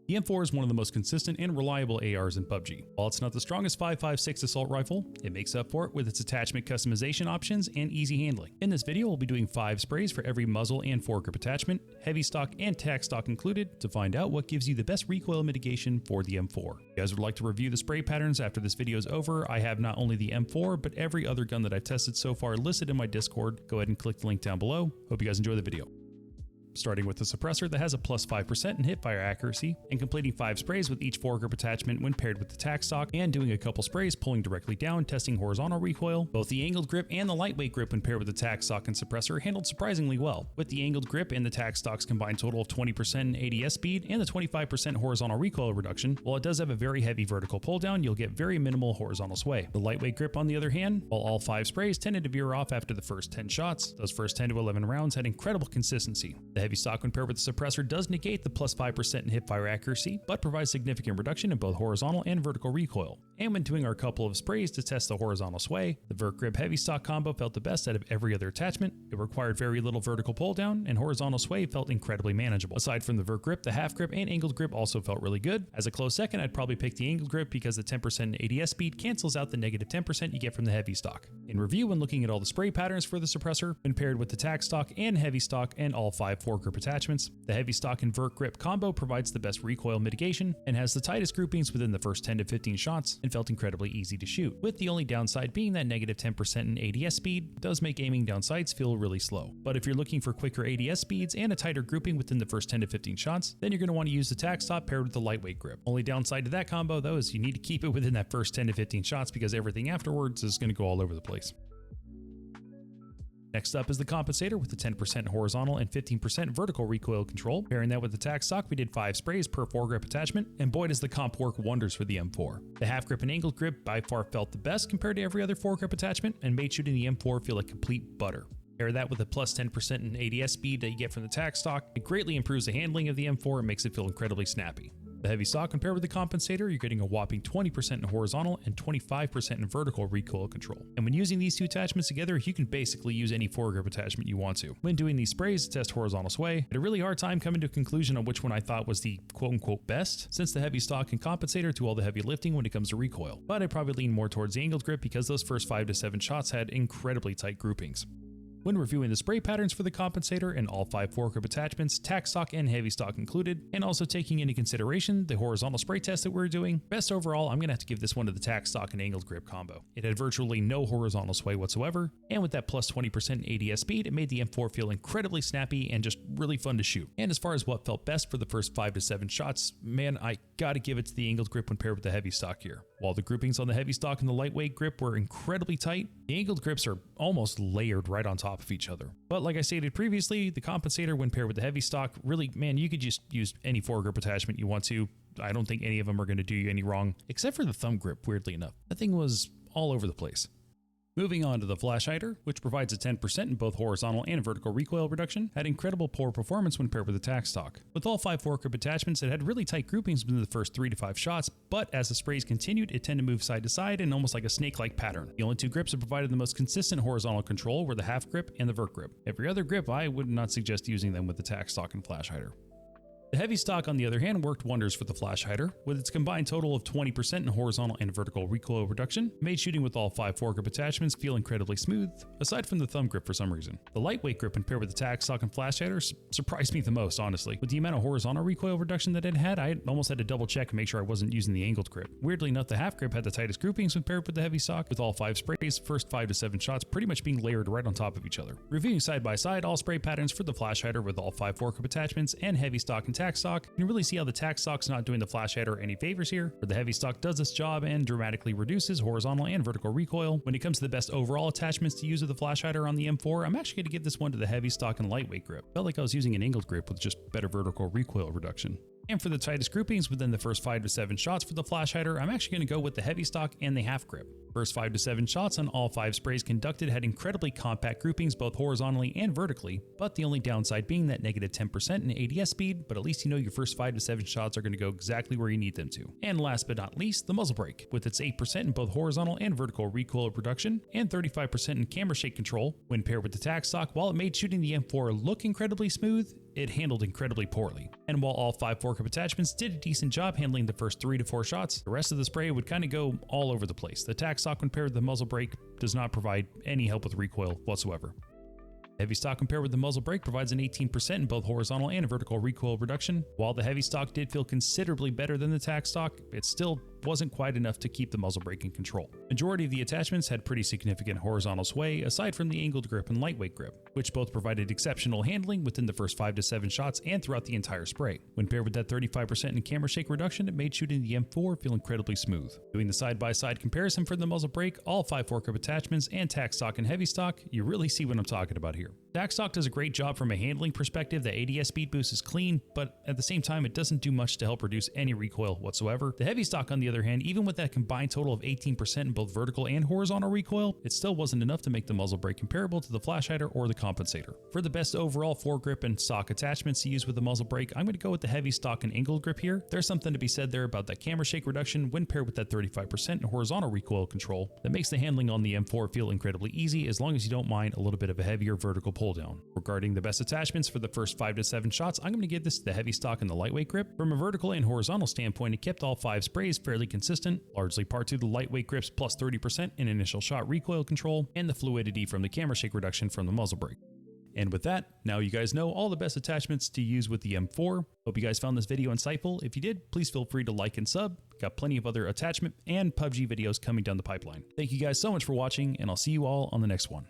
The M4 is one of the most consistent and reliable ARs in PUBG. While it's not the strongest 5.56 assault rifle, it makes up for it with its attachment customization options and easy handling. In this video, we'll be doing 5 sprays for every muzzle and foregrip attachment, heavy stock and tack stock included, to find out what gives you the best recoil mitigation for the M4. If you guys would like to review the spray patterns after this video is over, I have not only the M4, but every other gun that I've tested so far listed in my Discord. Go ahead and click the link down below. Hope you guys enjoy the video. Starting with the suppressor that has a plus 5% in hip fire accuracy, and completing 5 sprays with each foregrip attachment when paired with the tack stock, and doing a couple sprays pulling directly down, testing horizontal recoil. Both the angled grip and the lightweight grip when paired with the tack stock and suppressor handled surprisingly well, with the angled grip and the tack stock's combined total of 20% in ADS speed and the 25% horizontal recoil reduction. While it does have a very heavy vertical pull down, you'll get very minimal horizontal sway. The lightweight grip, on the other hand, while all 5 sprays tended to veer off after the first 10 shots, those first 10 to 11 rounds had incredible consistency. The heavy stock when paired with the suppressor does negate the plus 5% in hip fire accuracy, but provides significant reduction in both horizontal and vertical recoil. And when doing our couple of sprays to test the horizontal sway, the vert grip heavy stock combo felt the best out of every other attachment. It required very little vertical pull down, and horizontal sway felt incredibly manageable. Aside from the vert grip, the half grip and angled grip also felt really good. As a close second, I'd probably pick the angled grip because the 10% in ADS speed cancels out the negative 10% you get from the heavy stock. In review, when looking at all the spray patterns for the suppressor, when paired with the tack stock and heavy stock and all 5 foregrip attachments, the heavy stock and vert grip combo provides the best recoil mitigation and has the tightest groupings within the first 10 to 15 shots and felt incredibly easy to shoot, with the only downside being that negative 10% in ADS speed does make aiming down sights feel really slow. But if you're looking for quicker ADS speeds and a tighter grouping within the first 10 to 15 shots, then you're going to want to use the tack stock paired with the lightweight grip. Only downside to that combo though is you need to keep it within that first 10 to 15 shots because everything afterwards is going to go all over the place. Next up is the Compensator with the 10% horizontal and 15% vertical recoil control. Pairing that with the tack stock, we did 5 sprays per foregrip attachment, and boy does the comp work wonders for the M4. The half grip and angled grip by far felt the best compared to every other foregrip attachment, and made shooting the M4 feel like complete butter. Pair that with the plus 10% in ADS speed that you get from the tack stock, it greatly improves the handling of the M4 and makes it feel incredibly snappy. The heavy stock compared with the Compensator, you're getting a whopping 20% in horizontal and 25% in vertical recoil control. And when using these two attachments together, you can basically use any foregrip attachment you want to. When doing these sprays to test horizontal sway, I had a really hard time coming to a conclusion on which one I thought was the quote-unquote best, since the heavy stock can Compensator do all the heavy lifting when it comes to recoil. But I probably lean more towards the angled grip because those first 5 to 7 shots had incredibly tight groupings. When reviewing the spray patterns for the Compensator and all 5 foregrip attachments, tack stock and heavy stock included, and also taking into consideration the horizontal spray test that we were doing, best overall, I'm going to have to give this one to the tack stock and angled grip combo. It had virtually no horizontal sway whatsoever, and with that plus 20% in ADS speed, it made the M4 feel incredibly snappy and just really fun to shoot. And as far as what felt best for the first 5 to 7 shots, man, I gotta give it to the angled grip when paired with the heavy stock here. While the groupings on the heavy stock and the lightweight grip were incredibly tight, the angled grips are almost layered right on top of each other. But like I stated previously, the Compensator when paired with the heavy stock, really, man, you could just use any foregrip attachment you want to. I don't think any of them are going to do you any wrong, except for the thumb grip, weirdly enough. That thing was all over the place. Moving on to the flash hider, which provides a 10% in both horizontal and vertical recoil reduction, had incredible poor performance when paired with the tack stock. With all 5 foregrip attachments, it had really tight groupings within the first 3 to 5 shots, but as the sprays continued, it tended to move side to side in almost like a snake-like pattern. The only 2 grips that provided the most consistent horizontal control were the half grip and the vert grip. Every other grip, I would not suggest using them with the tack stock and flash hider. The heavy stock, on the other hand, worked wonders for the flash hider, with its combined total of 20% in horizontal and vertical recoil reduction, made shooting with all 5 foregrip attachments feel incredibly smooth, aside from the thumb grip for some reason. The lightweight grip when paired with the tack stock and flash hider surprised me the most, honestly. With the amount of horizontal recoil reduction that it had, I almost had to double check and make sure I wasn't using the angled grip. Weirdly enough, the half grip had the tightest groupings when paired with the heavy stock, with all 5 sprays, first 5 to 7 shots pretty much being layered right on top of each other. Reviewing side by side all spray patterns for the flash hider with all 5 foregrip attachments and heavy stock and tack stock, you can really see how the tack stock's not doing the flash hider any favors here, where the heavy stock does its job and dramatically reduces horizontal and vertical recoil. When it comes to the best overall attachments to use with the flash hider on the M4, I'm actually going to give this one to the heavy stock and lightweight grip. Felt like I was using an angled grip with just better vertical recoil reduction. And for the tightest groupings within the first 5 to 7 shots for the flash hider, I'm actually going to go with the heavy stock and the half grip. First 5 to 7 shots on all 5 sprays conducted had incredibly compact groupings both horizontally and vertically, but the only downside being that negative 10% in ADS speed, but at least you know your first 5 to 7 shots are going to go exactly where you need them to. And last but not least, the Muzzle Brake, with its 8% in both horizontal and vertical recoil reduction, and 35% in camera shake control. When paired with the tack stock, while it made shooting the M4 look incredibly smooth, it handled incredibly poorly. And while all 5 foregrip attachments did a decent job handling the first 3 to 4 shots, the rest of the spray would kind of go all over the place. The tack stock when paired with the muzzle brake does not provide any help with recoil whatsoever. Heavy stock compared with the muzzle brake provides an 18% in both horizontal and vertical recoil reduction. While the heavy stock did feel considerably better than the tack stock, it still wasn't quite enough to keep the muzzle brake in control. Majority of the attachments had pretty significant horizontal sway aside from the angled grip and lightweight grip, which both provided exceptional handling within the first 5 to 7 shots and throughout the entire spray. When paired with that 35% in camera shake reduction, it made shooting the M4 feel incredibly smooth. Doing the side-by-side comparison for the muzzle brake, all 5 foregrip attachments, and tack stock and heavy stock, you really see what I'm talking about here. Tack stock does a great job from a handling perspective. The ADS speed boost is clean, but at the same time, it doesn't do much to help reduce any recoil whatsoever. The heavy stock, on the other hand, even with that combined total of 18% in both vertical and horizontal recoil, it still wasn't enough to make the muzzle brake comparable to the flash hider or the compensator. For the best overall foregrip and stock attachments to use with the muzzle brake, I'm going to go with the heavy stock and angled grip here. There's something to be said there about that camera shake reduction when paired with that 35% in horizontal recoil control that makes the handling on the M4 feel incredibly easy as long as you don't mind a little bit of a heavier vertical pull down. Regarding the best attachments for the first 5 to 7 shots, I'm going to give this to the heavy stock and the lightweight grip. From a vertical and horizontal standpoint, it kept all 5 sprays fairly consistent, largely part to the lightweight grips plus 30% in initial shot recoil control and the fluidity from the camera shake reduction from the muzzle brake. And with that, now you guys know all the best attachments to use with the M4. Hope you guys found this video insightful. If you did, please feel free to like and sub. Got plenty of other attachment and PUBG videos coming down the pipeline. Thank you guys so much for watching, and I'll see you all on the next one.